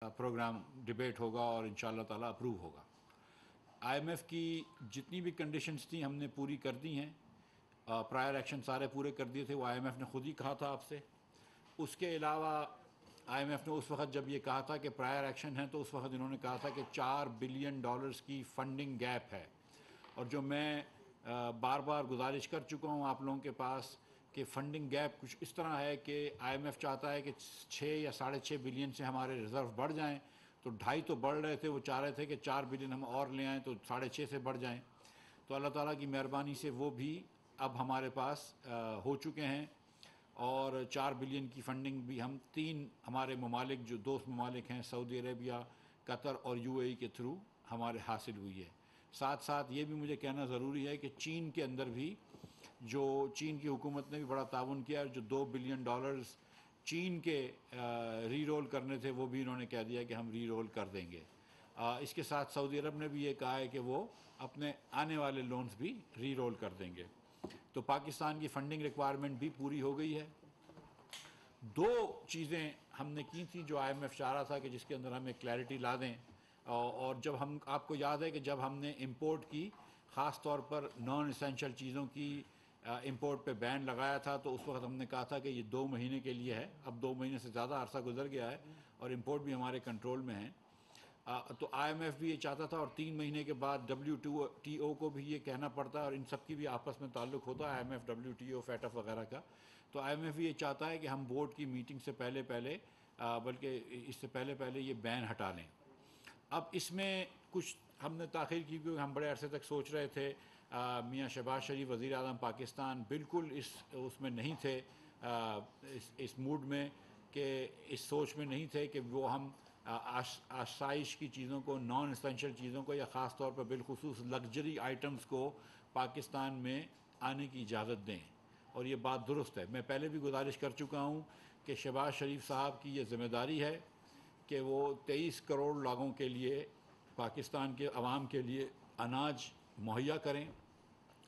Programme debate होगा और इंशाअल्लाह ताला अप्रूव होगा। आईएमएफ की जितनी भी कंडीशंस थी हमने पूरी कर दी हैं। प्रायर एक्शन सारे पूरे कर दिए थे, वो आईएमएफ ने खुद ही कहा था आपसे। उसके अलावा आईएमएफ ने उस वक्त जब ये कहा था कि प्रायर एक्शन है, तो उस वक्त इन्होंने कहा था कि $4 बिलियन की फंडिंग गैप है। और जो मैं बार बार गुजारिश कर चुका हूँ आप लोगों के पास कि फंडिंग गैप कुछ इस तरह है कि आईएमएफ चाहता है कि 6 या 6.5 बिलियन से हमारे रिज़र्व बढ़ जाएं, तो 2.5 तो बढ़ रहे थे, वो चाह रहे थे कि 4 बिलियन हम और ले आएँ तो 6.5 से बढ़ जाएं। तो अल्लाह ताला की मेहरबानी से वो भी अब हमारे पास हो चुके हैं और 4 बिलियन की फंडिंग भी हम 3 हमारे ममालिक जो दोस्त ममालिक हैं, सऊदी अरेबिया, कतर और यूएई के थ्रू हमारे हासिल हुई है। साथ साथ ये भी मुझे कहना ज़रूरी है कि चीन के अंदर भी जो चीन की हुकूमत ने भी बड़ा ताउन किया, जो $2 बिलियन चीन के री रोल करने थे वो भी इन्होंने कह दिया कि हम री रोल कर देंगे। इसके साथ सऊदी अरब ने भी ये कहा है कि वो अपने आने वाले लोन्स भी री रोल कर देंगे। तो पाकिस्तान की फंडिंग रिक्वायरमेंट भी पूरी हो गई है। 2 चीज़ें हमने की थी जो आईएमएफ चाह रहा था कि जिसके अंदर हमें क्लैरिटी ला दें। और जब हम, आपको याद है कि जब हमने इंपोर्ट की, ख़ास तौर पर नॉन एसेंशियल चीज़ों की इंपोर्ट पे बैन लगाया था, तो उस वक्त हमने कहा था कि ये 2 महीने के लिए है। अब 2 महीने से ज़्यादा अरसा गुजर गया है और इंपोर्ट भी हमारे कंट्रोल में है। तो आईएमएफ भी ये चाहता था और 3 महीने के बाद WTO को भी ये कहना पड़ता है और इन सब की भी आपस में ताल्लुक़ होता है, आईएमएफ, WTO, फैटफ वगैरह का। तो आईएमएफ भी ये चाहता है कि हम बोर्ड की मीटिंग से पहले पहले, बल्कि इससे पहले पहले ये बैन हटा लें। अब इसमें कुछ हमने ताख़ीर की क्योंकि हम बड़े अरसे तक सोच रहे थे। मियाँ शहबाज शरीफ वज़ीर आज़म पाकिस्तान बिल्कुल इस उसमें नहीं थे, इस मूड में, कि इस सोच में नहीं थे कि वो हम आसाइश की चीज़ों को, नॉन एसेंशियल चीज़ों को, या ख़ास तौर पर बिलखुसूस लग्जरी आइटम्स को पाकिस्तान में आने की इजाज़त दें। और ये बात दुरुस्त है। मैं पहले भी गुजारिश कर चुका हूँ कि शहबाज शरीफ साहब की ये ज़िम्मेदारी है कि वो 23 करोड़ लोगों के लिए, पाकिस्तान के अवाम के लिए अनाज मुहैया करें।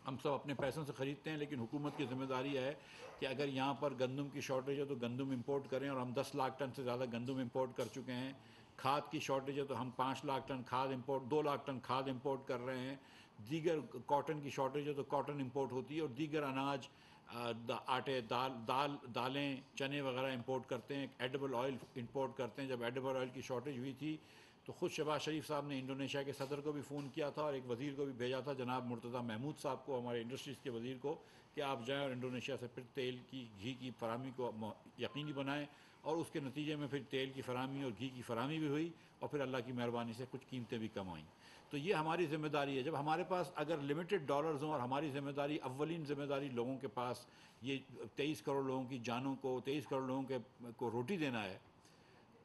हम सब अपने पैसों से ख़रीदते हैं, लेकिन हुकूमत की ज़िम्मेदारी है कि अगर यहाँ पर गंदम की शॉर्टेज है तो गंदम इंपोर्ट करें, और हम 10 लाख टन से ज़्यादा गंदम इंपोर्ट कर चुके हैं। खाद की शॉर्टेज है तो हम 5 लाख टन खाद इंपोर्ट, 2 लाख टन खाद इंपोर्ट कर रहे हैं। दीगर कॉटन की शॉर्टेज है तो कॉटन इंपोर्ट होती है, और दीगर अनाज, आटे, दालें, चने वगैरह इंपोर्ट करते हैं। एडिबल ऑयल इंपोर्ट करते हैं। जब एडिबल ऑयल की शॉर्टेज हुई थी तो ख़ुद शहबाज शरीफ साहब ने इंडोनेशिया के सदर को भी फ़ोन किया था और एक वज़ीर को भी भेजा था, जनाब मुर्तज़ा महमूद साहब को, हमारे इंडस्ट्रीज़ के वज़ीर को, कि आप जाएँ और इंडोनेशिया से फिर तेल की, घी की फराहमी को यकीनी बनाएँ। और उसके नतीजे में फिर तेल की फराहमी और घी की फराहमी भी हुई, और फिर अल्लाह की मेहरबानी से कुछ कीमतें भी कम आईं। तो ये हमारी ज़िम्मेदारी है। जब हमारे पास अगर लिमिटेड डॉलर्स हों, और हमारी ज़िम्मेदारी, अव्वलीन ज़िम्मेदारी लोगों के पास ये 23 करोड़ लोगों की जानों को, 23 करोड़ लोगों को रोटी देना है,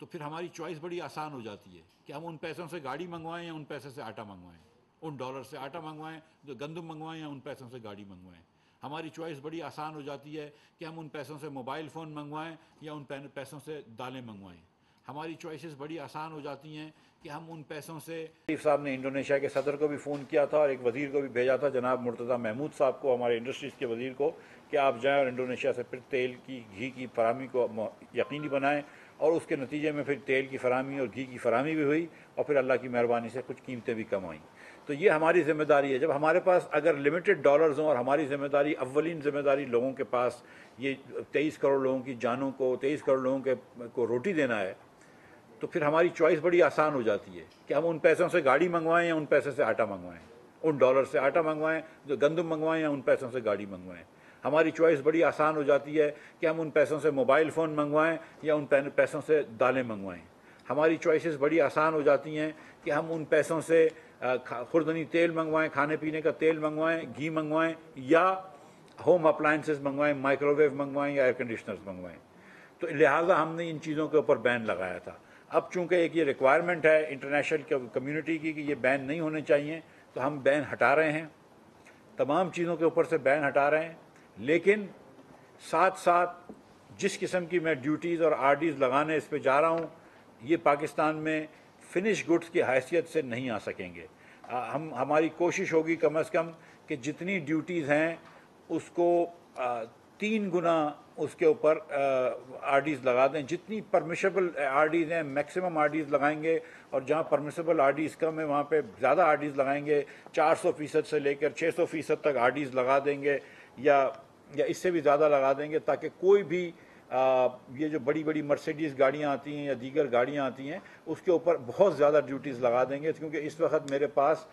तो फिर हमारी चॉइस बड़ी आसान हो जाती है कि हम उन पैसों से गाड़ी मंगवाएं या उन पैसे से आटा मंगवाएं, उन डॉलर से आटा मंगवाएं, जो गंदम मंगवाएं, या उन पैसों से गाड़ी मंगवाएं। हमारी चॉइस बड़ी आसान हो जाती है कि हम उन पैसों से मोबाइल फ़ोन मंगवाएं या उन पैसों से दालें मंगवाएं। हमारी चॉइसेस बड़ी आसान हो जाती हैं कि हम उन पैसों से, शरीफ साहब ने इंडोनेशिया के सदर को भी फ़ोन किया था और एक वज़ीर को भी भेजा था, जनाब मुर्तज़ा महमूद साहब को, हमारे इंडस्ट्रीज़ के वज़ीर को, कि आप जाएँ और इंडोनेशिया से फिर तेल की, घी की फराहमी को यकीनी बनाएँ। और उसके नतीजे में फिर तेल की फराहमी और घी की फराहमी भी हुई, और फिर अल्लाह की मेहरबानी से कुछ कीमतें भी कम आईं। तो ये हमारी ज़िम्मेदारी है। जब हमारे पास अगर लिमिटेड डॉलर्स हों, और हमारी ज़िम्मेदारी, अव्वलीन ज़िम्मेदारी लोगों के पास ये 23 करोड़ लोगों की जानों को, 23 करोड़ लोगों को रोटी देना है, तो फिर हमारी चॉइस बड़ी आसान हो जाती है कि हम उन पैसों से गाड़ी मंगवाएं या उन पैसे से आटा मंगवाएं, उन डॉलर से आटा मंगवाएं, जो गंदम मंगवाएं, या उन पैसों से गाड़ी मंगवाएं। हमारी चॉइस बड़ी आसान हो जाती है कि हम उन पैसों से मोबाइल फ़ोन मंगवाएं या उन पैसों से दालें मंगवाएं। हमारी चॉइसेस बड़ी आसान हो जाती हैं कि हम उन पैसों से खुर्दनी तेल मंगवाएं, खाने पीने का तेल मंगवाएं, घी मंगवाएं, या होम अप्लाइंसेस मंगवाएं, माइक्रोवेव मंगवाएं या एयर कंडीशनर्स मंगवाएं। तो लिहाजा हमने इन चीज़ों के ऊपर बैन लगाया था। अब चूंकि एक ये रिक्वायरमेंट है इंटरनेशनल कम्युनिटी की कि ये बैन नहीं होने चाहिए, तो हम बैन हटा रहे हैं, तमाम चीज़ों के ऊपर से बैन हटा रहे हैं। लेकिन साथ साथ जिस किस्म की मैं ड्यूटीज़ और आरडीज़ लगाने इस पे जा रहा हूँ, ये पाकिस्तान में फिनिश गुड्स की हैसियत से नहीं आ सकेंगे। हमारी कोशिश होगी कम अज़ कम कि जितनी ड्यूटीज़ हैं उसको 3 गुना उसके ऊपर आरडीज़ लगा दें। जितनी परमिशेबल आरडीज़ हैं मैक्सिमम आरडीज़ लगाएंगे, और जहाँ परमिशेबल आरडीज़ कम है वहाँ पे ज़्यादा आरडीज़ लगाएंगे। 400% से लेकर 600% तक आरडीज़ लगा देंगे, या इससे भी ज़्यादा लगा देंगे, ताकि कोई भी ये जो बड़ी बड़ी मर्सिडीज़ गाड़ियाँ आती हैं या दीगर गाड़ियाँ आती हैं उसके ऊपर बहुत ज़्यादा ड्यूटीज़ लगा देंगे। क्योंकि इस वक्त मेरे पास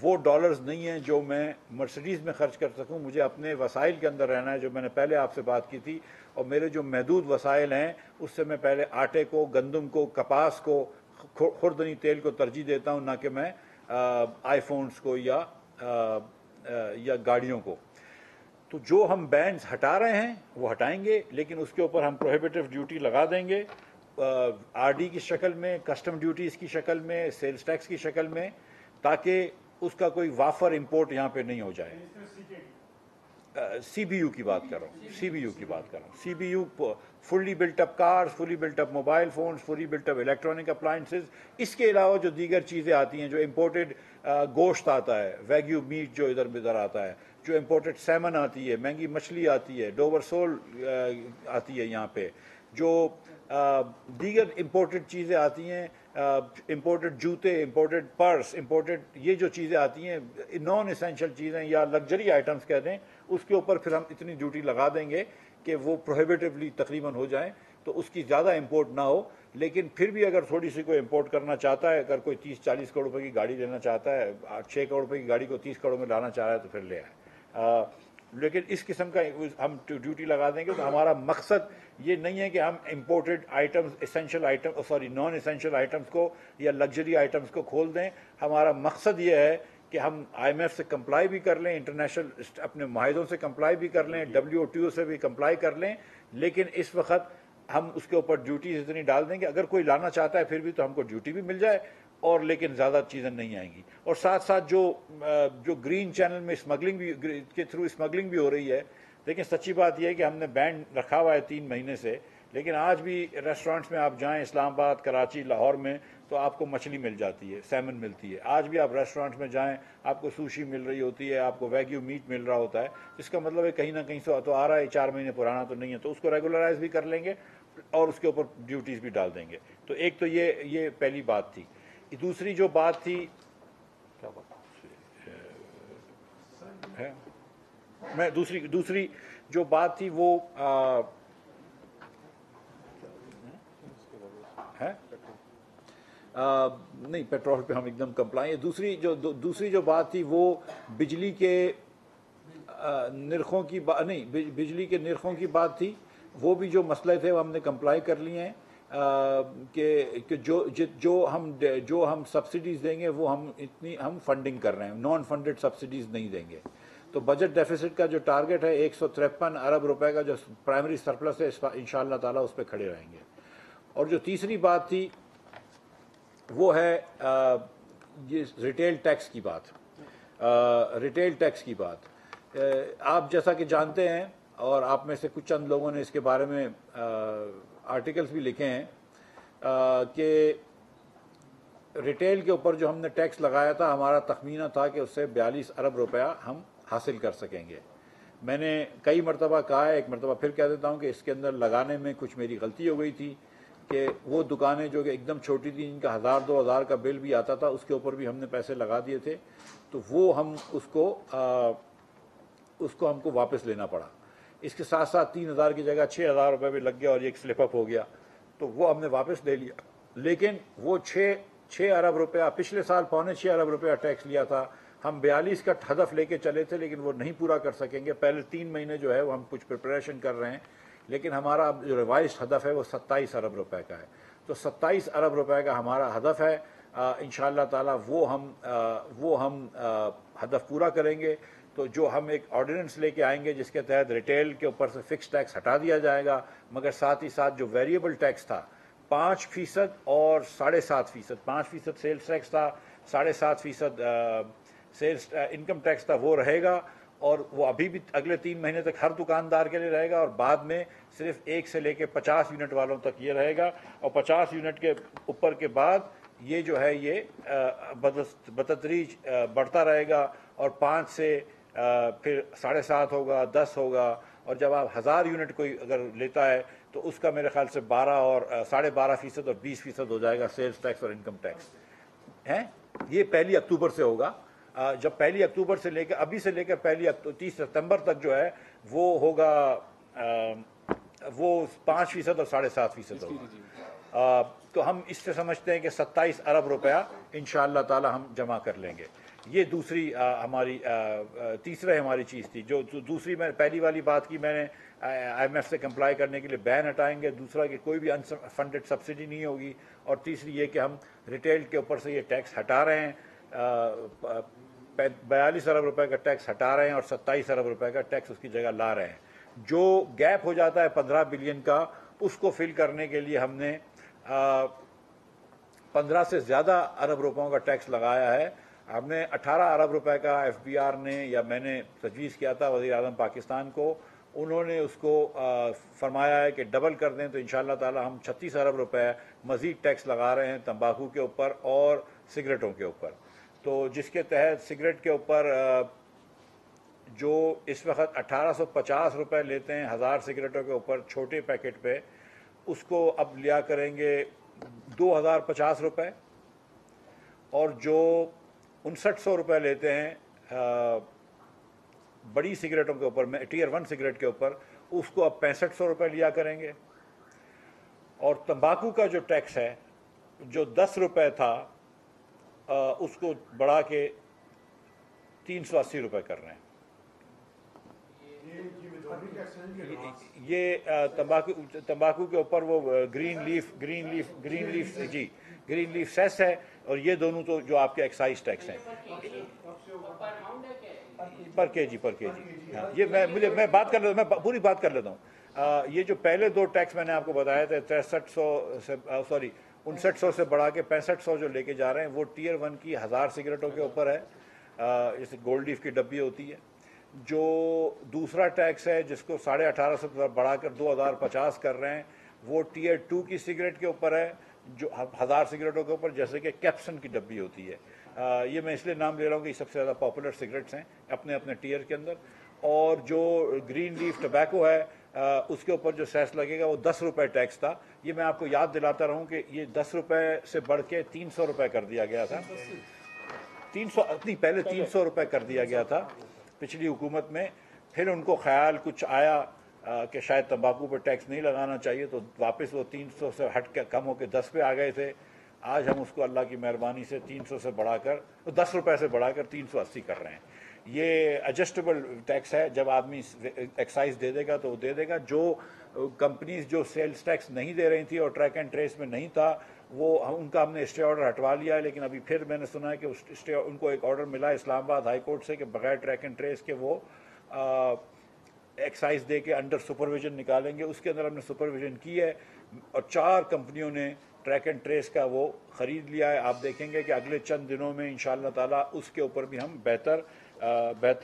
वो डॉलर्स नहीं हैं जो मैं मर्सिडीज़ में खर्च कर सकूं। मुझे अपने वसाइल के अंदर रहना है, जो मैंने पहले आपसे बात की थी। और मेरे जो महदूद वसाइल हैं उससे मैं पहले आटे को, गंदम को, कपास को, खुर्दनी तेल को तरजीह देता हूं, ना कि मैं आईफोन्स को या गाड़ियों को। तो जो हम बैंड्स हटा रहे हैं वो हटाएंगे, लेकिन उसके ऊपर हम प्रोहिबिटिव ड्यूटी लगा देंगे, आरडी की शक्ल में, कस्टम ड्यूटीज़ की शक्ल में, सेल्स टैक्स की शक्ल में, ताकि उसका कोई वाफर इंपोर्ट यहाँ पे नहीं हो जाए। सीबीयू की बात कर रहा हूँ, सीबीयू की बात कर रहा हूँ। CBU fully built up cars, fully built up mobile phones, fully built up electronic appliances. इसके अलावा जो दीगर चीज़ें आती हैं, जो इम्पोर्टेड गोश्त आता है, वैग्यू मीट जो इधर उधर आता है, जो इम्पोर्टेड सैमन आती है, महंगी मछली आती है, डोवर सोल आती है यहाँ पे, जो दीगर इम्पोर्टेड चीज़ें आती हैं, इम्पोर्टेड जूते, इम्पोर्टेड पर्स, इम्पोर्टेड ये जो चीज़ें आती हैं, नॉन एसेंशियल चीज़ें या लग्जरी आइटम्स कहते हैं, उसके ऊपर फिर हम इतनी ड्यूटी लगा देंगे कि वो प्रोहिबिटिवली तकरीबन हो जाए, तो उसकी ज़्यादा इंपोर्ट ना हो। लेकिन फिर भी अगर थोड़ी सी कोई इंपोर्ट करना चाहता है, अगर कोई 30-40 करोड़ रुपए की गाड़ी लेना चाहता है, 6 करोड़ रुपए की गाड़ी को 30 करोड़ में लाना चाह रहा है, तो फिर ले आए। लेकिन इस किस्म का हम ड्यूटी लगा देंगे। तो हमारा मकसद ये नहीं है कि हम imported items, essential item, sorry non essential items को या लग्जरी आइटम्स को खोल दें। हमारा मकसद ये है कि हम IMF से कंप्लाई भी कर लें, इंटरनेशनल अपने माहिदों से कंप्लाई भी कर लें, WTO से भी कंप्लाई कर लें, लेकिन इस वक्त हम उसके ऊपर ड्यूटीज इतनी डाल देंगे, अगर कोई लाना चाहता है फिर भी तो हमको ड्यूटी भी मिल जाए, और लेकिन ज़्यादा चीज़ें नहीं आएंगी। और साथ साथ जो ग्रीन चैनल में स्मगलिंग भी के थ्रू स्मगलिंग भी हो रही है। लेकिन सच्ची बात यह है कि हमने बैन रखा हुआ है 3 महीने से, लेकिन आज भी रेस्टोरेंट्स में आप जाएं इस्लामाबाद, कराची, लाहौर में, तो आपको मछली मिल जाती है, सैमन मिलती है। आज भी आप रेस्टोरेंट्स में जाएं आपको सुशी मिल रही होती है, आपको वैग्यू मीट मिल रहा होता है। इसका मतलब है कहीं ना कहीं से तो आ रहा है, 4 महीने पुराना तो नहीं है, तो उसको रेगुलराइज भी कर लेंगे और उसके ऊपर ड्यूटीज़ भी डाल देंगे। तो एक तो ये पहली बात थी। दूसरी जो बात थी, क्या बात है, मैं दूसरी जो बात थी वो है नहीं, पेट्रोल पे हम एकदम कंप्लाई है। दूसरी जो बात थी वो बिजली के निरखों की बात नहीं, बिजली के निरखों की बात थी। वो भी जो मसले थे वो हमने कंप्लाई कर लिए हैं कि जो हम सब्सिडीज़ देंगे वो हम फंडिंग कर रहे हैं, नॉन फंडेड सब्सिडीज़ नहीं देंगे। तो बजट डेफिसिट का जो टारगेट है 153 अरब रुपए का जो प्राइमरी सरप्लस है, इंशाअल्लाह ताला उस पर खड़े रहेंगे। और जो तीसरी बात थी वो है ये रिटेल टैक्स की बात। रिटेल टैक्स की बात, आप जैसा कि जानते हैं, और आप में से कुछ चंद लोगों ने इसके बारे में आर्टिकल्स भी लिखे हैं कि रिटेल के ऊपर जो हमने टैक्स लगाया था, हमारा तखमीना था कि उससे 42 अरब रुपया हम हासिल कर सकेंगे। मैंने कई मरतबा कहा है, एक मरतबा फिर कह देता हूँ कि इसके अंदर लगाने में कुछ मेरी गलती हो गई थी कि वो दुकानें जो कि एकदम छोटी थी, जिनका 1000-2000 का बिल भी आता था, उसके ऊपर भी हमने पैसे लगा दिए थे। तो वो हम उसको हमको वापस लेना पड़ा। इसके साथ साथ 3000 की जगह 6000 रुपये भी लग गया और ये एक स्लिप अप हो गया, तो वो हमने वापस ले लिया। लेकिन वो 6 अरब रुपया, पिछले साल 6.25 अरब रुपया टैक्स लिया था। हम 42 का हदफ लेके चले थे, लेकिन वो नहीं पूरा कर सकेंगे। पहले 3 महीने जो है वो हम कुछ प्रिपरेशन कर रहे हैं, लेकिन हमारा जो रिवाइज हदफ है वो 27 अरब रुपए का है। तो 27 अरब रुपए का हमारा हदफ है। इंशाअल्लाह ताला वो हम हदफ पूरा करेंगे। तो जो हम एक ऑर्डिनेंस लेके आएंगे जिसके तहत रिटेल के ऊपर से फिक्स टैक्स हटा दिया जाएगा, मगर साथ ही साथ जो वेरिएबल टैक्स था 5% और 7.5%, 5% सेल्स टैक्स था, 7.5% सेल्स इनकम टैक्स था, वो रहेगा। और वो अभी भी अगले 3 महीने तक हर दुकानदार के लिए रहेगा, और बाद में सिर्फ 1 से लेकर 50 यूनिट वालों तक ये रहेगा। और 50 यूनिट के ऊपर के बाद ये जो है ये बतदरीज बढ़ता रहेगा, और 5 से फिर 7.5 होगा, 10 होगा, और जब आप 1000 यूनिट कोई अगर लेता है तो उसका मेरे ख्याल से 12 और 12.5% और 20% हो जाएगा सेल्स टैक्स और इनकम टैक्स है। ये 1 अक्टूबर से होगा। जब 1 अक्टूबर से लेकर अभी से लेकर 30 सितंबर तक जो है वो होगा, वो 5% और 7.5% होगा। तो हम इससे समझते हैं कि 27 अरब रुपया इंशाअल्लाह ताला हम जमा कर लेंगे। ये दूसरी हमारी तीसरा हमारी चीज़ थी। जो दूसरी मैं पहली वाली बात की मैंने, IMF से कंप्लाई करने के लिए बैन हटाएंगे, दूसरा कि कोई भी अनफंडेड सब्सिडी नहीं होगी, और तीसरी ये कि हम रिटेल के ऊपर से ये टैक्स हटा रहे हैं, 42 अरब रुपए का टैक्स हटा रहे हैं और 27 अरब रुपए का टैक्स उसकी जगह ला रहे हैं। जो गैप हो जाता है 15 बिलियन का, उसको फिल करने के लिए हमने 15 से ज़्यादा अरब रुपयों का टैक्स लगाया है। हमने 18 अरब रुपए का FBR ने या मैंने तजवीज़ किया था वज़ीर आज़म पाकिस्तान को, उन्होंने उसको फरमाया है कि डबल कर दें, तो इंशाअल्लाह ताला हम 36 अरब रुपए मज़ीद टैक्स लगा रहे हैं तंबाकू के ऊपर और सिगरेटों के ऊपर। तो जिसके तहत सिगरेट के ऊपर जो इस वक्त 1850 रुपए लेते हैं 1000 सिगरेटों के ऊपर छोटे पैकेट पे, उसको अब लिया करेंगे 2050 रुपए, और जो 5900 रुपये लेते हैं बड़ी सिगरेटों के ऊपर, टीयर 1 सिगरेट के ऊपर, उसको अब 6500 रुपये लिया करेंगे। और तंबाकू का जो टैक्स है जो 10 रुपये था उसको बढ़ा के 380 रुपये कर रहे हैं। ये तंबाकू के ऊपर वो ग्रीन लीफ सेस है, और ये दोनों तो जो आपके एक्साइज टैक्स हैं पर केजी। हाँ, ये मैं बात कर लेता हूँ, मैं पूरी बात कर लेता हूँ। ये जो पहले दो टैक्स मैंने आपको बताए थे 6300 से 5900 से बढ़ा के 6500 जो लेके जा रहे हैं, वो टीयर 1 की 1000 सिगरेटों के ऊपर है, जैसे गोल्ड लीफ की डब्बी होती है। जो दूसरा टैक्स है जिसको 1850 बढ़ाकर 2050 कर रहे हैं, वो टीयर 2 की सिगरेट के ऊपर है, जो 1000 सिगरेटों के ऊपर, जैसे कि कैप्सन की डब्बी होती है। ये मैं इसलिए नाम ले रहा हूँ कि सबसे ज़्यादा पॉपुलर सिगरेट्स हैं अपने अपने टीयर के अंदर। और जो ग्रीन लीफ टबैको है उसके ऊपर जो सेस लगेगा वो 10 रुपये टैक्स था। ये मैं आपको याद दिलाता रहूँ कि ये 10 रुपये से बढ़ के 300 रुपये कर दिया गया था। 300 नहीं, पहले 300 रुपये कर दिया गया था पिछली हुकूमत में। फिर उनको ख्याल कुछ आया कि शायद तंबाकू पर टैक्स नहीं लगाना चाहिए, तो वापस वो 300 से हट के कम होकर 10 पे आ गए थे। आज हम उसको अल्लाह की मेहरबानी से 300 से बढ़ाकर 10 रुपये से बढ़ाकर 380 कर रहे हैं। ये एडजस्टेबल टैक्स है, जब आदमी एक्साइज दे देगा तो वो दे देगा। जो कंपनीज जो सेल्स टैक्स नहीं दे रही थी और ट्रैक एंड ट्रेस में नहीं था, वो उनका हमने स्टे ऑर्डर हटवा लिया है। लेकिन अभी फिर मैंने सुना है कि उनको एक ऑर्डर मिला इस्लामाबाद हाई कोर्ट से कि बगैर ट्रैक एंड ट्रेस के वो एक्साइज दे के अंडर सुपरविजन निकालेंगे। उसके अंदर हमने सुपरविजन की है और 4 कंपनियों ने ट्रैक एंड ट्रेस का वो ख़रीद लिया है। आप देखेंगे कि अगले चंद दिनों में इंशाअल्लाह ताला उसके ऊपर भी हम बेहतर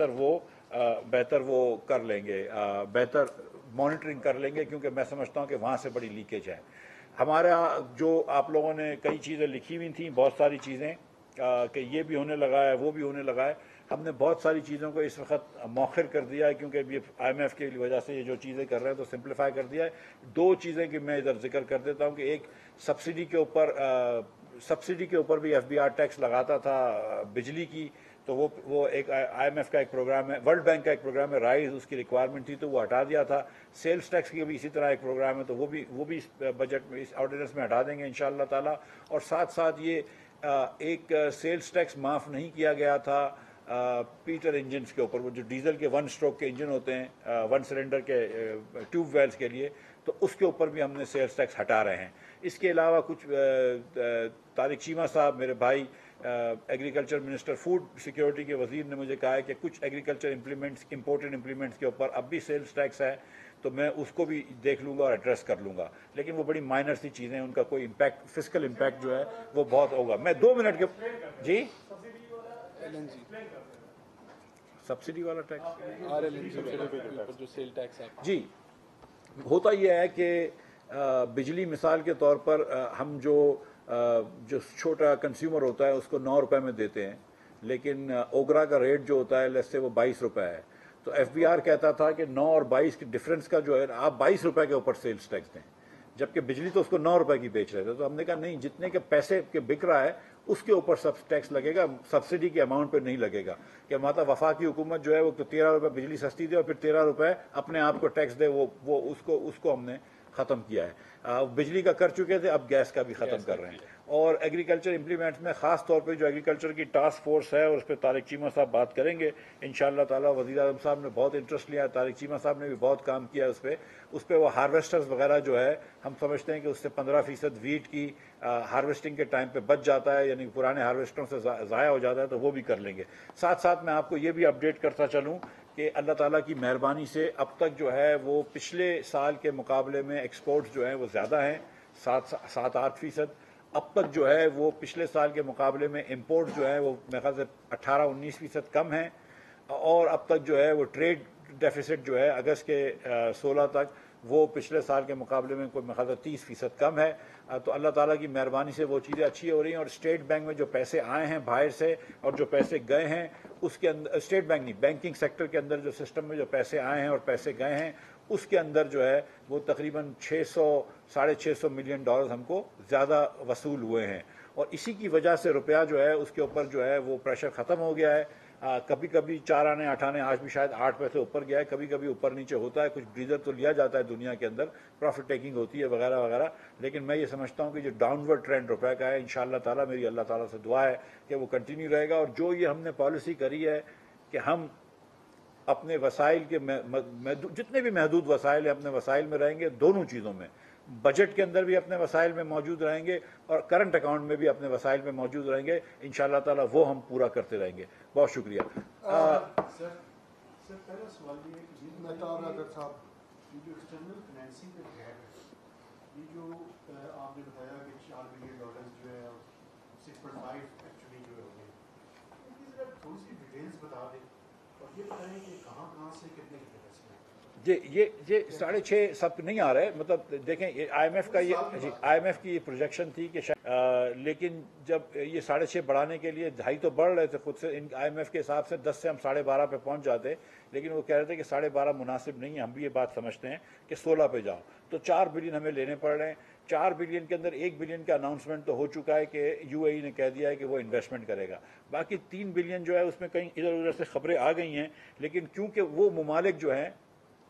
वो कर लेंगे, बेहतर मॉनिटरिंग कर लेंगे, क्योंकि मैं समझता हूँ कि वहाँ से बड़ी लीकेज है। हमारा जो आप लोगों ने कई चीज़ें लिखी हुई थी, बहुत सारी चीज़ें कि ये भी होने लगा है, वो भी होने लगा है। हमने बहुत सारी चीज़ों को इस वक्त मौखर कर दिया है, क्योंकि ये IMF की वजह से ये जो चीज़ें कर रहे हैं तो सिंप्लीफाई कर दिया है। 2 चीज़ें कि मैं इधर जिक्र कर देता हूँ कि एक सब्सिडी के ऊपर भी FBR टैक्स लगाता था बिजली की, तो वो एक IMF का एक प्रोग्राम है, वर्ल्ड बैंक का एक प्रोग्राम है राइज, उसकी रिक्वायरमेंट थी तो वो हटा दिया था। सेल्स टैक्स की भी इसी तरह एक प्रोग्राम है, तो वो भी इस बजट में, इस ऑर्डिनेंस में हटा देंगे इंशाअल्लाह ताला। और साथ साथ ये एक सेल्स टैक्स माफ़ नहीं किया गया था पीटर इंजन्स के ऊपर, वो जो डीजल के 1 स्ट्रोक के इंजन होते हैं 1 सिलेंडर के ट्यूब वेल्स के लिए, तो उसके ऊपर भी हमने सेल्स टैक्स हटा रहे हैं। इसके अलावा कुछ तारिक चीमा साहब मेरे भाई एग्रीकल्चर मिनिस्टर, फूड सिक्योरिटी के वजीर ने मुझे कहा है कि कुछ एग्रीकल्चर इंपोर्टेड इम्प्लीमेंट्स के ऊपर अब भी सेल्स टैक्स है, तो मैं उसको भी देख लूँगा और एड्रेस कर लूँगा। लेकिन वो बड़ी माइनर सी चीज़ें हैं, उनका कोई इम्पैक्ट, फिजिकल इम्पैक्ट जो है वो बहुत होगा। मैं 2 मिनट के जी सब्सिडी वाला टैक्स जो सेल टैक्स है जी, होता यह है कि बिजली मिसाल के तौर पर हम जो छोटा कंज्यूमर होता है उसको 9 रुपए में देते हैं, लेकिन ओगरा का रेट जो होता है लेट्स से वो 22 रुपए है। तो FBR कहता था कि 9 और 22 के डिफरेंस का जो है आप 22 रुपए के ऊपर सेल्स टैक्स दें, जबकि बिजली तो उसको 9 रुपए की बेच रहे थे। तो हमने कहा नहीं, जितने के पैसे के बिक रहा है उसके ऊपर सब टैक्स लगेगा, सब्सिडी के अमाउंट पे नहीं लगेगा। कि माता वफाकी हुकूमत जो है वो तो 13 रुपए बिजली सस्ती दे और फिर 13 रुपए अपने आप को टैक्स दे, वो उसको हमने ख़त्म किया है। बिजली का कर चुके थे, अब गैस का भी ख़त्म कर रहे हैं। और एग्रीकल्चर इम्प्लीमेंट्स में ख़ास तौर पे जो एग्रीकल्चर की टास्क फोर्स है और उस पर तारिक चीमा साहब बात करेंगे इंशाअल्लाह ताला। वज़ीर आज़म साहब ने बहुत इंटरेस्ट लिया, तारिक चीमा साहब ने भी बहुत काम किया उस पर। वो हार्वेस्टर्स वगैरह जो है, हम समझते हैं कि उससे 15% वीट की हार्वेस्टिंग के टाइम पे बच जाता है, यानी पुराने हार्वेस्टरों से ज़ाया हो जाता है, तो वो भी कर लेंगे। साथ साथ मैं आपको ये भी अपडेट करता चलूँ कि अल्लाह ताला की मेहरबानी से अब तक जो है वो पिछले साल के मुकाबले में एक्सपोर्ट्स जो हैं वो ज़्यादा हैं, 7-8%। अब तक जो है वो पिछले साल के मुकाबले में इंपोर्ट जो है वो मेरे ख्याल से 18-19% कम है। और अब तक जो है वो ट्रेड डेफिसिट जो है अगस्त के 16 तक वो पिछले साल के मुकाबले में कोई मेरे ख्याल से 30% कम है। तो अल्लाह ताला की मेहरबानी से वो चीज़ें अच्छी हो रही हैं। और स्टेट बैंक में जो पैसे आए हैं बाहर से और जो पैसे गए हैं उसके अंदर, स्टेट बैंक नहीं, बैंकिंग सेक्टर के अंदर जो सिस्टम में जो पैसे आए हैं और पैसे गए हैं उसके अंदर जो है वो तकरीबन 600-650 मिलियन डॉलर हमको ज़्यादा वसूल हुए हैं। और इसी की वजह से रुपया जो है उसके ऊपर जो है वो प्रेशर ख़त्म हो गया है। कभी कभी 4 आने 8 आने, आज भी शायद 8 पैसे ऊपर गया है, कभी कभी ऊपर नीचे होता है, कुछ ब्रीदर तो लिया जाता है दुनिया के अंदर, प्रॉफिट टेकिंग होती है वगैरह वगैरह। लेकिन मैं ये समझता हूँ कि जो डाउनवर्ड ट्रेंड रुपए का है इंशाअल्लाह ताला, मेरी अल्लाह ताला से दुआ है कि वो कंटिन्यू रहेगा। और जो ये हमने पॉलिसी करी है कि हम अपने वसाइल के जितने भी महदूद वसाइल हैं अपने वसाइल में रहेंगे, दोनों चीज़ों में, बजट के अंदर भी अपने वसाइल में मौजूद रहेंगे और करंट अकाउंट में भी अपने वसाइल में मौजूद रहेंगे इंशाअल्लाह ताला, वो हम पूरा करते रहेंगे। बहुत शुक्रिया। सर पहला सवाल ये है कि ये जो एक्सटर्नल फाइनेंसिंग का गैप है, ये जो आपने बताया कि $4 बिलियन जो है 6.5 एक्चुअली जो हो गए, इसकी ज़रा थोड़ी सी डिटेल्स बता दें और ये बताएं कि कहाँ कहाँ से कितने कितने पैसे हैं। ये 6.5 सब नहीं आ रहे, मतलब देखें ये IMF का ये IMF की ये प्रोजेक्शन थी कि लेकिन जब ये 6.5 बढ़ाने के लिए 2.5 तो बढ़ रहे थे खुद से, इन IMF के हिसाब से 10 से हम 12.5 पे पहुंच जाते, लेकिन वो कह रहे थे कि 12.5 मुनासिब नहीं है। हम भी ये बात समझते हैं कि 16 पे जाओ, तो 4 बिलियन हमें लेने पड़ रहे हैं। 4 बिलियन के अंदर 1 बिलियन का अनाउंसमेंट तो हो चुका है कि UAE ने कह दिया है कि वो इन्वेस्टमेंट करेगा। बाकी 3 बिलियन जो है उसमें कहीं इधर उधर से खबरें आ गई हैं, लेकिन क्योंकि वो ममालिक जो हैं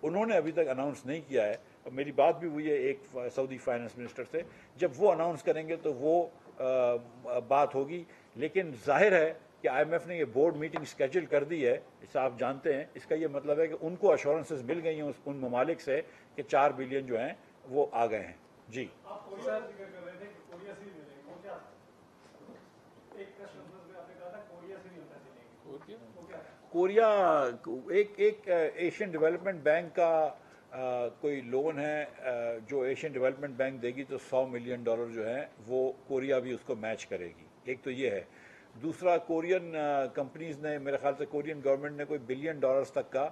उन्होंने अभी तक अनाउंस नहीं किया है। और मेरी बात भी हुई है एक सऊदी फाइनेंस मिनिस्टर से, जब वो अनाउंस करेंगे तो वो बात होगी। लेकिन जाहिर है कि IMF ने ये बोर्ड मीटिंग स्केड्यूल कर दी है, इसे आप जानते हैं। इसका ये मतलब है कि उनको अश्योरेंसेस मिल गई हैं उन ममालिक से कि 4 बिलियन जो हैं वो आ गए हैं। जी कोरिया एक एशियन डेवलपमेंट बैंक का कोई लोन है जो एशियन डेवलपमेंट बैंक देगी, तो $100 मिलियन जो है वो कोरिया भी उसको मैच करेगी। एक तो ये है। दूसरा, कोरियन कंपनीज ने, मेरे ख्याल से कोरियन गवर्नमेंट ने कोई $1 बिलियन तक का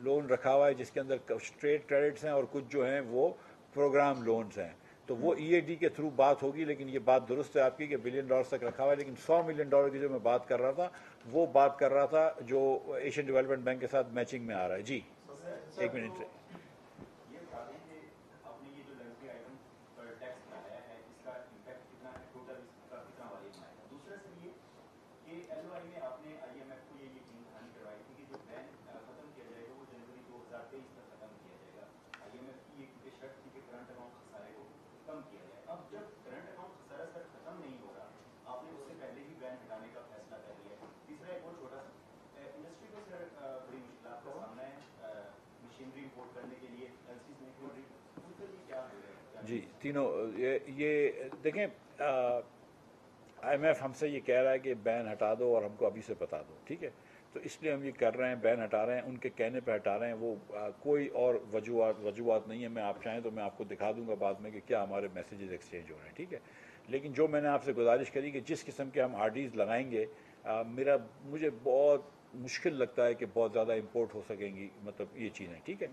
लोन रखा हुआ है, जिसके अंदर स्ट्रेट क्रेडिट्स हैं और कुछ जो हैं वो प्रोग्राम लोन्स हैं। तो वो EAD के थ्रू बात होगी। लेकिन ये बात दुरुस्त है आपकी कि $1 बिलियन तक रखा हुआ है, लेकिन $100 मिलियन की जो मैं बात कर रहा था वो बात कर रहा था जो एशियन डेवलपमेंट बैंक के साथ मैचिंग में आ रहा है। जी एक मिनट से जी तीनों ये देखें, IMF हमसे ये कह रहा है कि बैन हटा दो और हमको अभी से बता दो, ठीक है। तो इसलिए हम ये कर रहे हैं, बैन हटा रहे हैं, उनके कहने पे हटा रहे हैं। वो कोई और वजूहत नहीं है। मैं आप चाहें तो मैं आपको दिखा दूंगा बाद में कि क्या हमारे मैसेजेस एक्सचेंज हो रहे हैं, ठीक है। लेकिन जो मैंने आपसे गुजारिश करी कि जिस किस्म के हम RDs लगाएंगे, मुझे बहुत मुश्किल लगता है कि बहुत ज़्यादा इंपोर्ट हो सकेंगी, मतलब ये चीज़ें, ठीक है।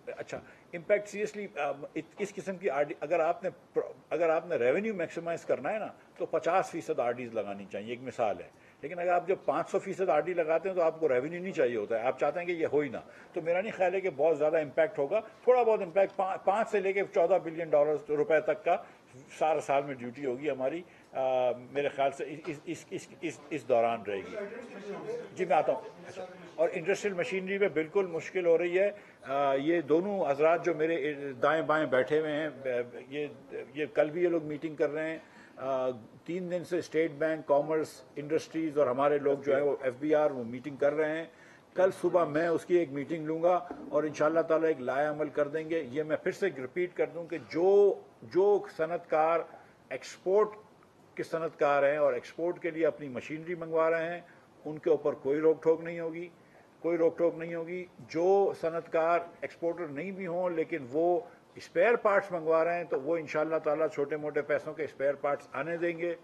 अच्छा इम्पैक्ट सीरियसली इस किस्म की आर डी अगर आपने रेवेन्यू मैक्सिमाइज करना है ना तो 50% आरडीज लगानी चाहिए, एक मिसाल है। लेकिन अगर आप जब 500% आरडी लगाते हैं तो आपको रेवेन्यू नहीं चाहिए होता है, आप चाहते हैं कि ये हो ही ना। तो मेरा नहीं ख्याल है कि बहुत ज़्यादा इम्पैक्ट होगा, थोड़ा बहुत इम्पैक्ट 5 से लेकर 14 बिलियन डॉलर रुपए तक का सारा साल में ड्यूटी होगी हमारी, मेरे ख्याल से इस दौरान रहेगी। जी मैं आता हूँ। अच्छा, और इंडस्ट्रियल मशीनरी में बिल्कुल मुश्किल हो रही है। ये दोनों हजरात जो मेरे दाएं बाएं बैठे हुए हैं, ये कल भी ये लोग मीटिंग कर रहे हैं। 3 दिन से स्टेट बैंक, कॉमर्स, इंडस्ट्रीज और हमारे लोग जो है वो FBR वो मीटिंग कर रहे हैं। कल सुबह मैं उसकी एक मीटिंग लूँगा और इंशाल्लाह ताला एक लाया अमल कर देंगे। ये मैं फिर से रिपीट कर दूँ कि जो सनतकार एक्सपोर्ट के सनतकार हैं और एक्सपोर्ट के लिए अपनी मशीनरी मंगवा रहे हैं, उनके ऊपर कोई रोक टोक नहीं होगी, कोई रोक टोक नहीं होगी। जो सनतकार एक्सपोर्टर नहीं भी हों लेकिन वो स्पेयर पार्ट्स मंगवा रहे हैं तो वो इंशाल्लाह ताला छोटे मोटे पैसों के स्पेयर पार्ट्स आने देंगे।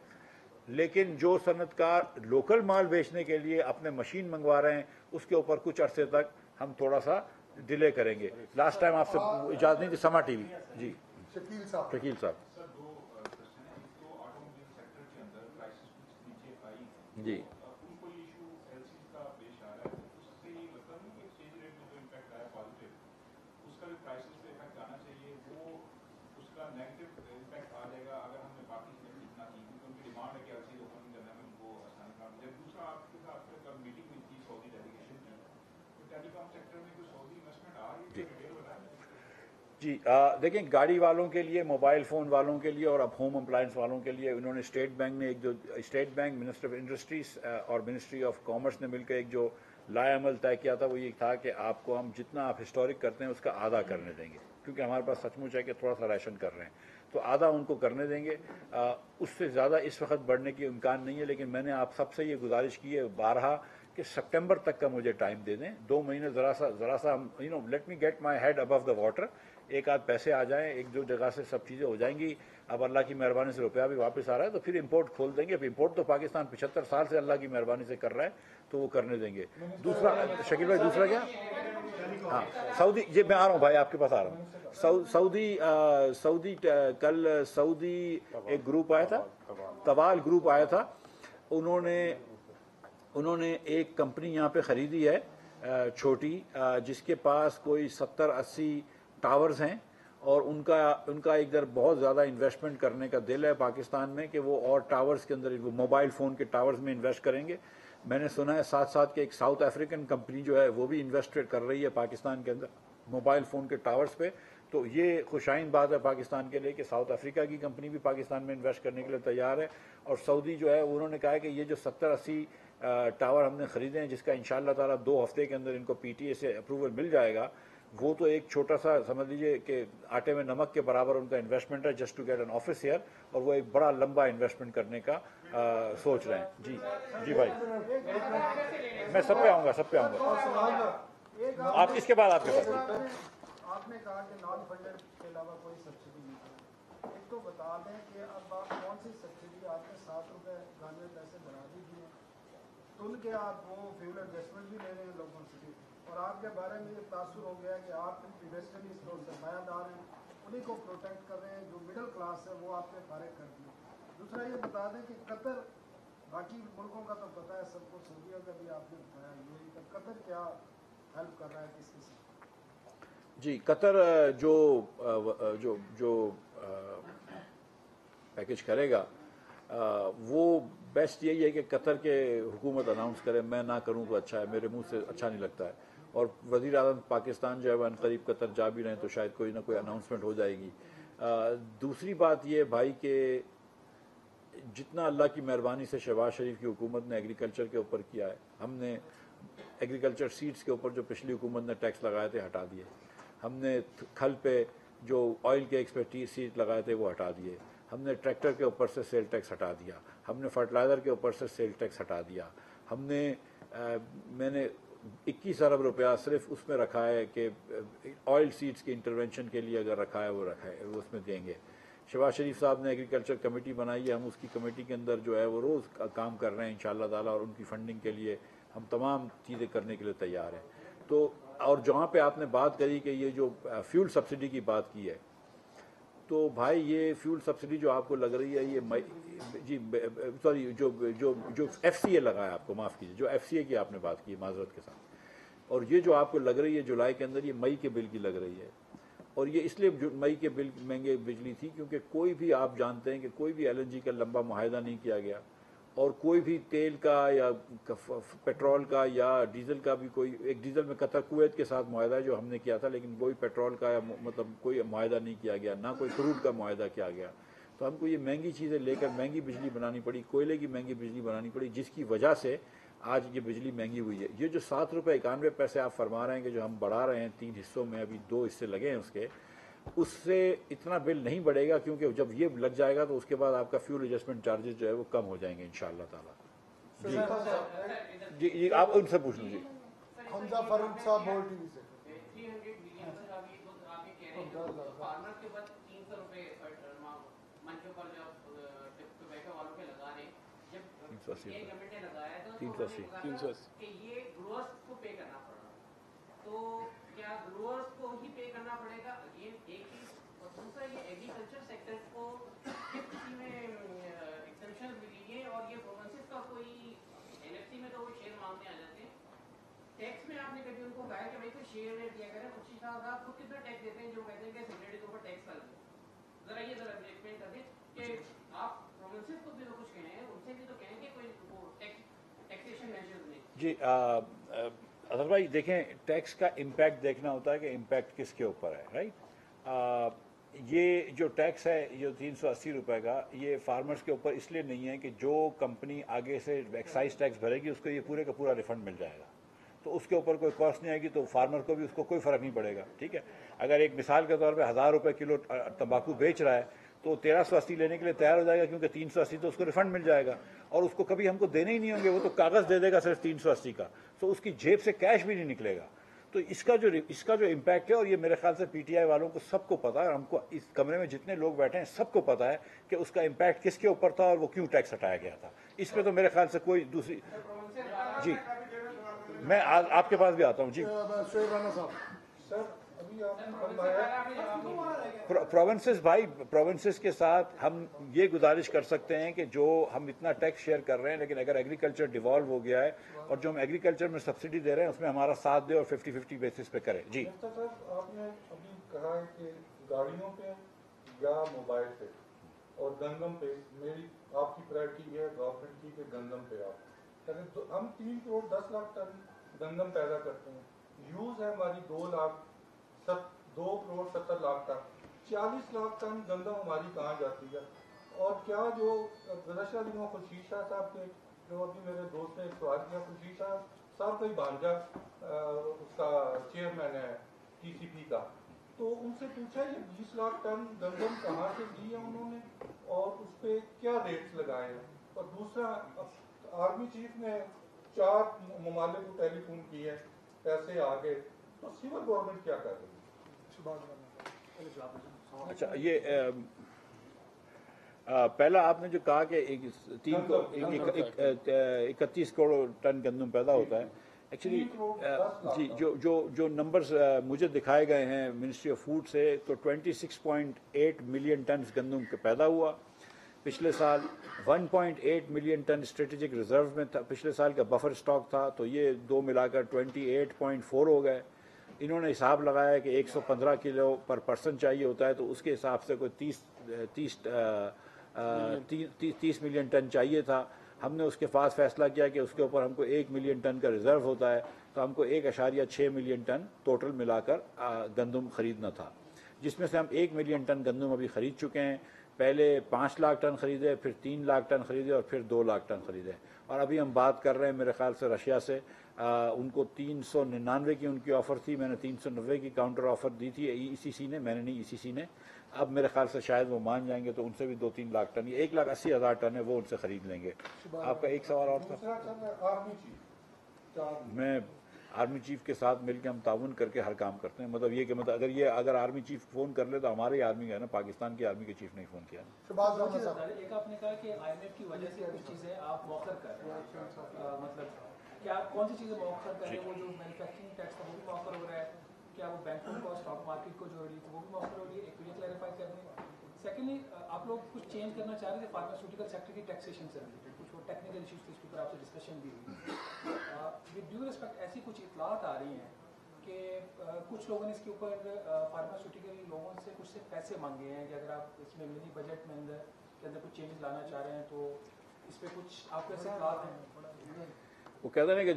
लेकिन जो सनतकार लोकल माल बेचने के लिए अपने मशीन मंगवा रहे हैं उसके ऊपर कुछ अरसे तक हम थोड़ा सा डिले करेंगे। लास्ट टाइम आपसे इजाज़त नहीं थी, समा टीवी जी शकील साहब जी। जी देखें, गाड़ी वालों के लिए, मोबाइल फ़ोन वालों के लिए और अब होम अप्लायंस वालों के लिए उन्होंने स्टेट बैंक ने एक जो state bank, minister of industries और मिनिस्ट्री ऑफ कॉमर्स ने मिलकर एक जो लाया अमल तय किया था वो ये था कि आपको हम जितना आप हिस्टोरिक करते हैं उसका आधा करने देंगे, क्योंकि हमारे पास सचमुच है कि थोड़ा सा राशन कर रहे हैं तो आधा उनको करने देंगे। उससे ज़्यादा इस वक्त बढ़ने की इम्कान नहीं है। लेकिन मैंने आप सबसे ये गुजारिश की है बारहा कि सितंबर तक का मुझे टाइम दे दें, 2 महीने ज़रा सा हम let me get my head above the water, एक आध पैसे आ जाएं, एक दो जगह से सब चीज़ें हो जाएंगी। अब अल्लाह की मेहरबानी से रुपया भी वापस आ रहा है तो फिर इंपोर्ट खोल देंगे। अब इंपोर्ट तो पाकिस्तान 75 साल से अल्लाह की मेहरबानी से कर रहा है तो वो करने देंगे। दूसरा शकील भाई, दूसरा क्या? हाँ, सऊदी, ये मैं आ रहा हूँ भाई, आपके पास आ रहा हूँ। सऊदी कल सऊदी एक ग्रुप आया था, तवाल ग्रुप आया था। उन्होंने एक कंपनी यहाँ पे ख़रीदी है छोटी, जिसके पास कोई 70-80 टावर्स हैं और उनका इधर बहुत ज़्यादा इन्वेस्टमेंट करने का दिल है पाकिस्तान में कि वो और टावर्स के अंदर वो मोबाइल फ़ोन के टावर्स में इन्वेस्ट करेंगे। मैंने सुना है साथ साथ कि एक साउथ अफ्रीकन कंपनी जो है वो भी इन्वेस्ट कर रही है पाकिस्तान के अंदर मोबाइल फ़ोन के टावर्स पे। तो ये खुशाइन बात है पाकिस्तान के लिए कि साउथ अफ्रीका की कंपनी भी पाकिस्तान में इन्वेस्ट करने के लिए तैयार है। और सऊदी जो है उन्होंने कहा है कि ये जो 70-80 टावर हमने ख़रीदे हैं, जिसका इंशाअल्लाह ताला 2 हफ्ते के अंदर इनको PTA से अप्रूवल मिल जाएगा, वो तो एक छोटा सा समझ लीजिए कि आटे में नमक के बराबर उनका इन्वेस्टमेंट है just to get an office here, और वो एक बड़ा लंबा इन्वेस्टमेंट करने का सोच रहे हैं। जी भाई, मैं सब पे आऊँगा आप इसके बाद आपके पास। आपने कहा कि नॉन फंडेड के अलावा कोई सब्सिडी नहीं है। एक तो बता दें कि अब आप कौन सी सब्सिडी, आपने 7 रुपये 92 पैसे बढ़ा दी दिए तो उनके आप वो फ्यूल एडजस्टमेंट भी ले रहे हैं लोगों से, और आपके बारे में ये तासुर हो गया कि आप इन्वेस्टमेंट और सरमायादार हैं, उन्हीं को प्रोटेक्ट कर रहे हैं, जो मिडिल क्लास है वो आपने फारिग कर दिए। दूसरा ये बता दें कि कतर, बाकी मुल्कों का तो पता है सबको, सऊदीया का भी आपने बताया, ये कतर क्या हेल्प कर रहा है किस किसी? जी, कतर जो पैकेज करेगा वो बेस्ट यही है कि कतर के हुकूमत अनाउंस करे, मैं ना करूं तो अच्छा है, मेरे मुंह से अच्छा नहीं लगता है। और वज़ीर आज़म पाकिस्तान जो है वह करीब कतर जा भी रहे हैं तो शायद कोई ना कोई अनाउंसमेंट हो जाएगी। दूसरी बात ये भाई कि जितना अल्लाह की मेहरबानी से शहबाज शरीफ की हुकूमत ने एग्रीकल्चर के ऊपर किया है, हमने एग्रीकल्चर सीड्स के ऊपर जो पिछली हुकूमत ने टैक्स लगाए थे हटा दिए, हमने खल पे जो ऑयल के एक्सपर्टीज सीड लगाए थे वो हटा दिए, हमने ट्रैक्टर के ऊपर से सेल टैक्स हटा दिया, हमने फर्टिलाइज़र के ऊपर से सेल टैक्स हटा दिया, मैंने 21 अरब रुपया सिर्फ उसमें रखा है कि ऑयल सीड्स के इंटरवेंशन के लिए अगर रखा है वो उसमें देंगे। शहबाज शरीफ साहब ने एग्रीकल्चर कमेटी बनाई है, हम उसकी कमेटी के अंदर जो है वो रोज़ काम कर रहे हैं इंशाअल्लाह ताला, और उनकी फंडिंग के लिए हम तमाम चीज़ें करने के लिए तैयार हैं। तो और जहाँ पे आपने बात करी कि ये जो फ्यूल सब्सिडी की बात की है, तो भाई ये फ्यूल सब्सिडी जो आपको लग रही है, ये जी सॉरी, जो जो जो FCA लगा है, आपको माफ़ कीजिए, जो FCA की आपने बात की माजरत के साथ, और ये जो आपको लग रही है जुलाई के अंदर, ये मई के बिल की लग रही है। और ये इसलिए मई के बिल महंगे बिजली थी क्योंकि कोई भी, आप जानते हैं कि कोई भी LNG का लंबा मुआहदा नहीं किया गया, और कोई भी तेल का या पेट्रोल का या डीजल का भी कोई, एक डीजल में कतर कुवैत के साथ मुआहदा जो हमने किया था, लेकिन कोई पेट्रोल का या मतलब कोई मुआहदा नहीं किया गया, ना कोई क्रूड का मुआहदा किया गया। तो हमको ये महंगी चीज़ें लेकर महंगी बिजली बनानी पड़ी, कोयले की महंगी बिजली बनानी पड़ी, जिसकी वजह से आज ये बिजली महंगी हुई है। ये जो 7 रुपये 91 पैसे आप फरमा रहे हैं कि जो हम बढ़ा रहे हैं 3 हिस्सों में, अभी 2 हिस्से लगे हैं उसके, उससे इतना बिल नहीं बढ़ेगा, क्योंकि जब ये लग जाएगा तो उसके बाद आपका फ्यूल एडजस्टमेंट चार्जेस जो है वो कम हो जाएंगे इंशाअल्लाह ताला। जी जी, आप उनसे पूछ लीजिए। हमजा फारूक साहब बोल टीवी से। तो क्या ग्रोअर्स को ही पे करना पड़ेगा, ये एक चीज, और दूसरा ये एग्रीकल्चर सेक्टर को किसी में एक्सेप्शन मिली है, और ये प्रोविंसेस का कोई NFC में तो वो शेयर मांगने आ जाते हैं, टैक्स में आपने कभी उनको कहा कि भाई कोई शेयर दिया करें, खुशी साहब आप खुद कितना टैक्स देते हैं, जो कहते हैं कि सैलरी के ऊपर टैक्स लगे, जरा ये जरा एक्सप्लेन कर दें कि आप प्रोविंसेस को भी तो कुछ कहें, उनसे भी तो कहें कि कोई टैक्सेशन मेजर्स में। जी अदर भाई देखें, टैक्स का इम्पैक्ट देखना होता है कि इम्पैक्ट किसके ऊपर है, राइट। ये जो टैक्स है, ये 380 रुपये का, ये फार्मर्स के ऊपर इसलिए नहीं है कि जो कंपनी आगे से एक्साइज टैक्स भरेगी उसको ये पूरे का पूरा रिफंड मिल जाएगा, तो उसके ऊपर कोई कॉस्ट नहीं आएगी, तो फार्मर को भी उसको कोई फ़र्क नहीं पड़ेगा, ठीक है। अगर एक मिसाल के तौर पे 1000 रुपये किलो तंबाकू बेच रहा है, तो 1380 लेने के लिए तैयार हो जाएगा, क्योंकि 380 तो उसको रिफंड मिल जाएगा, और उसको कभी हमको देने ही नहीं होंगे, वो तो कागज़ दे देगा सिर्फ 380 का, तो उसकी जेब से कैश भी नहीं निकलेगा। तो इसका जो इम्पैक्ट है, और ये मेरे ख्याल से PTI वालों को सबको पता है, हमको इस कमरे में जितने लोग बैठे हैं सबको पता है कि उसका इम्पैक्ट किसके ऊपर था और वो क्यों टैक्स हटाया गया था। इस पर तो मेरे ख्याल से कोई दूसरी, जी मैं आपके पास भी आता हूँ। जी प्रोविंसेस भाई, प्रोविंसेस के साथ हम ये गुजारिश कर सकते हैं कि जो हम इतना टैक्स शेयर कर रहे हैं, लेकिन अगर एग्रीकल्चर डिवॉल्व हो गया है और जो हम एग्रीकल्चर में सब्सिडी दे रहे हैं उसमें हमारा साथ दे और 50-50 बेसिस पे करें। जी साहब, आपने अभी कहा है कि गाड़ियों पे या मोबाइल पे और गंदम पे मेरी आपकी प्रायोरिटी है गवर्नमेंट की कि गंदम पे आप करें, तो हम 3 करोड़ 10 लाख टन गंदम पैदा करते हैं, यूज है हमारी 2 करोड़ 70 लाख टन, 40 लाख टन गंदम हमारी कहाँ जाती है। और क्या जो गुज़श्ता दिनों खुर्शीद शाह साहब के, जो अभी मेरे दोस्त ने सवाल किया, खुर्शीद शाह साहब का ही भांजा उसका चेयरमैन है TCP का, तो उनसे पूछा ये 20 लाख टन गंदम कहाँ से दी है उन्होंने और उस पर क्या रेट्स लगाए हैं। और दूसरा, आर्मी चीफ ने 4 ममालिक को टेलीफोन की है, पैसे आ गए, तो सिविल गवर्नमेंट क्या कर रही है। अच्छा, ये पहला आपने जो कहा कि 31 करोड़ टन गंदम पैदा होता है, एक्चुअली जी जो नंबर्स मुझे दिखाए गए हैं मिनिस्ट्री ऑफ फूड से, तो 26.8 मिलियन टन गंदम पैदा हुआ पिछले साल। 1.8 मिलियन टन स्ट्रेटेजिक रिजर्व में था, पिछले साल का बफर स्टॉक था, तो ये दो मिलाकर 28.4 हो गए। इन्होंने हिसाब लगाया कि 115 किलो पर पर्सन चाहिए होता है, तो उसके हिसाब से कोई 30 मिलियन टन चाहिए था। हमने उसके पास फैसला किया कि उसके ऊपर हमको 1 मिलियन टन का रिज़र्व होता है, तो हमको 1.6 मिलियन टन टोटल मिलाकर गंदम ख़रीदना था, जिसमें से हम 1 मिलियन टन गंदम अभी ख़रीद चुके हैं। पहले 5 लाख टन ख़रीदे, फिर 3 लाख टन ख़रीदे और फिर 2 लाख टन ख़रीदे। और अभी हम बात कर रहे हैं मेरे ख्याल से रशिया से, उनको 399 की उनकी ऑफ़र थी, मैंने 390 की काउंटर ऑफ़र दी थी ECC ने, मैंने नहीं ECC ने। अब मेरे ख्याल से शायद वो मान जाएंगे, तो उनसे भी 2-3 लाख टन, ये 1,80,000 टन है, वो उनसे ख़रीद लेंगे। आपका एक सवाल और था। मैं आर्मी चीफ के साथ मिलकर हम ताउन करके हर काम करते हैं, मतलब ये कि मतलब अगर आर्मी चीफ फ़ोन कर ले तो हमारी आर्मी है ना, पाकिस्तान की आर्मी के चीफ नहीं फ़ोन किया। एक आपने कहा कि IMF की वजह से कुछ चीज़ें आप मौखर कर रहे हैं, मतलब क्या कौन सी चीज़ें मौखर करें, वो जो मैन्युफैक्चरिंग टैक्स था वो भी मौखर हो रहा है, क्या वो बैंकों को स्टॉक मार्केट को जो हो रही थी वो भी मौखर हो रही है, एक तो ये क्लैरिफाई कर दें। सेकेंडली आप लोग कुछ चेंज करना चाह रहे थे फार्मास्यूटिकल सेक्टर की टैक्सेशन से रिलेटेड, कुछ वो टेक्निकल इशूज़ थे, इसके ऊपर आपसे डिस्कशन भी हुई। विद ड्यू रिस्पेक्ट ऐसी कुछ इतलात आ रही हैं कि कुछ लोगों ने इसके ऊपर फार्मास्यूटिकल लोगों से कुछ से पैसे मांगे हैं कि अगर आप इसमें मिनी बजट में के अंदर कुछ चेंजेस लाना चाह रहे हैं तो इस पर कुछ आपको ऐसे इतलात हैं। वो कहते हैं कि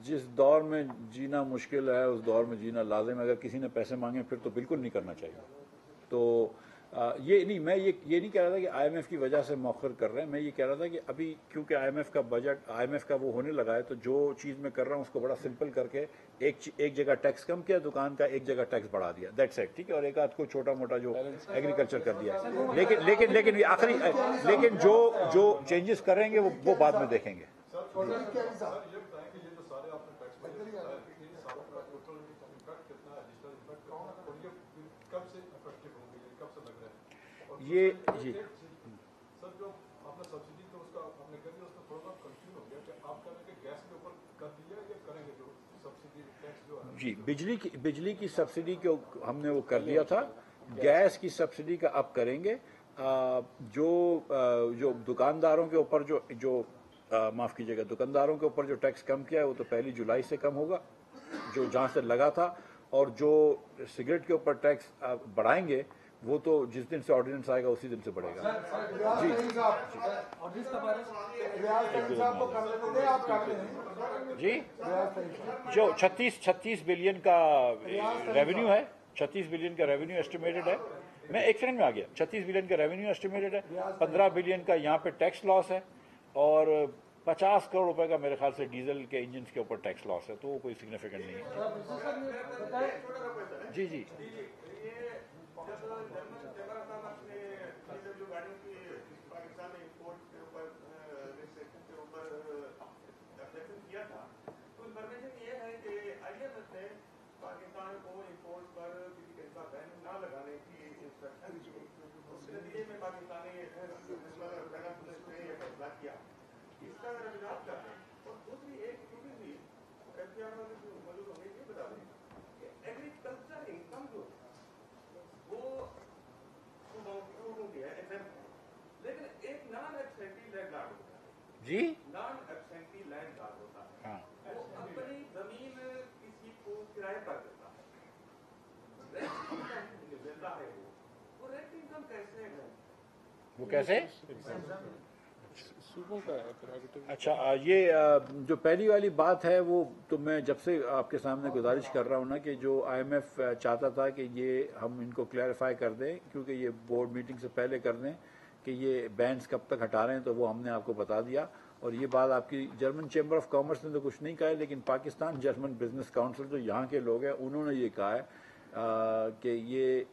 जिस दौर में जीना मुश्किल है उस दौर में जीना लाजिम है। अगर किसी ने पैसे मांगे फिर तो बिल्कुल नहीं करना चाहिए। तो ये नहीं, मैं ये नहीं कह रहा था कि आईएमएफ की वजह से मौखर कर रहे हैं। मैं ये कह रहा था कि अभी क्योंकि आईएमएफ का बजट, आईएमएफ का वो होने लगा है, तो जो चीज़ मैं कर रहा हूँ उसको बड़ा सिंपल करके एक जगह टैक्स कम किया दुकान का, एक जगह टैक्स बढ़ा दिया, दैट्स इट, ठीक है। और एक आध को छोटा मोटा जो एग्रीकल्चर कर दिया। लेकिन आखिरी, लेकिन जो चेंजेस करेंगे वो बाद में देखेंगे। ये जी सर, जो आपने सब्सिडी तो उसका आपने कर दिया, उसमें थोड़ा सा कंफ्यूज हो गया कि आप कह रहे हैं कि गैस के ऊपर कर दिया या करेंगे जो सब्सिडी टैक्स जो है। जी, बिजली की सब्सिडी को हमने वो कर दिया था, गैस की सब्सिडी का अब करेंगे। जो दुकानदारों के ऊपर जो माफ़ कीजिएगा, दुकानदारों के ऊपर जो टैक्स कम किया है वो तो 1 जुलाई से कम होगा, जो जहाँ से लगा था। और जो सिगरेट के ऊपर टैक्स बढ़ाएंगे वो तो जिस दिन से ऑर्डिनेंस आएगा उसी दिन से बढ़ेगा। जी, जो 36 बिलियन का रेवेन्यू है, 36 बिलियन का रेवेन्यू एस्टिमेटेड है। मैं एक सेकंड में आ गया। 36 बिलियन का रेवेन्यू एस्टिमेटेड है, 15 बिलियन का यहाँ पे टैक्स लॉस है और 50 करोड़ रुपए का मेरे ख्याल से डीजल के इंजन के ऊपर टैक्स लॉस है, तो वो कोई सिग्निफिकेंट नहीं है। जी जी जी नॉन एब्सेंटी लैंड कार्ड होता है। हाँ, वो अपनी जमीन किसी को किराए पर देता है, देता है। वो रेंट इनकम कैसे है? वो कैसे? सूबों का प्रेरोगेटिव। अच्छा, ये जो पहली वाली बात है वो तो मैं जब से आपके सामने गुजारिश कर रहा हूँ ना कि जो आईएमएफ चाहता था कि ये हम इनको क्लैरिफाई कर दें, क्योंकि ये बोर्ड मीटिंग से पहले कर दें कि ये बैंड्स कब तक हटा रहे हैं, तो वो हमने आपको बता दिया। और ये बात आपकी जर्मन चैम्बर ऑफ कॉमर्स ने तो कुछ नहीं कहा है, लेकिन पाकिस्तान जर्मन बिजनेस काउंसिल जो यहाँ के लोग हैं उन्होंने ये कहा है कि ये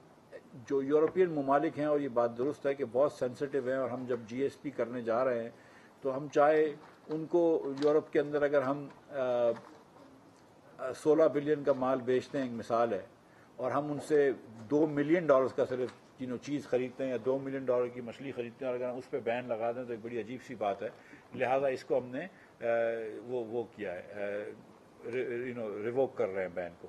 जो यूरोपियन ममालिक हैं, और ये बात दुरुस्त है कि बहुत सेंसिटिव हैं, और हम जब जीएसपी करने जा रहे हैं तो हम चाहे उनको यूरोप के अंदर अगर हम 16 बिलियन का माल बेचते हैं, एक मिसाल है, और हम उनसे $2 मिलियन का सिर्फ चीज़ खरीदते हैं या $2 मिलियन की मछली खरीदते हैं, और अगर उस पर बैन लगा दें तो एक बड़ी अजीब सी बात है। लिहाजा इसको हमने वो किया है, रिवोक कर रहे हैं बैन को।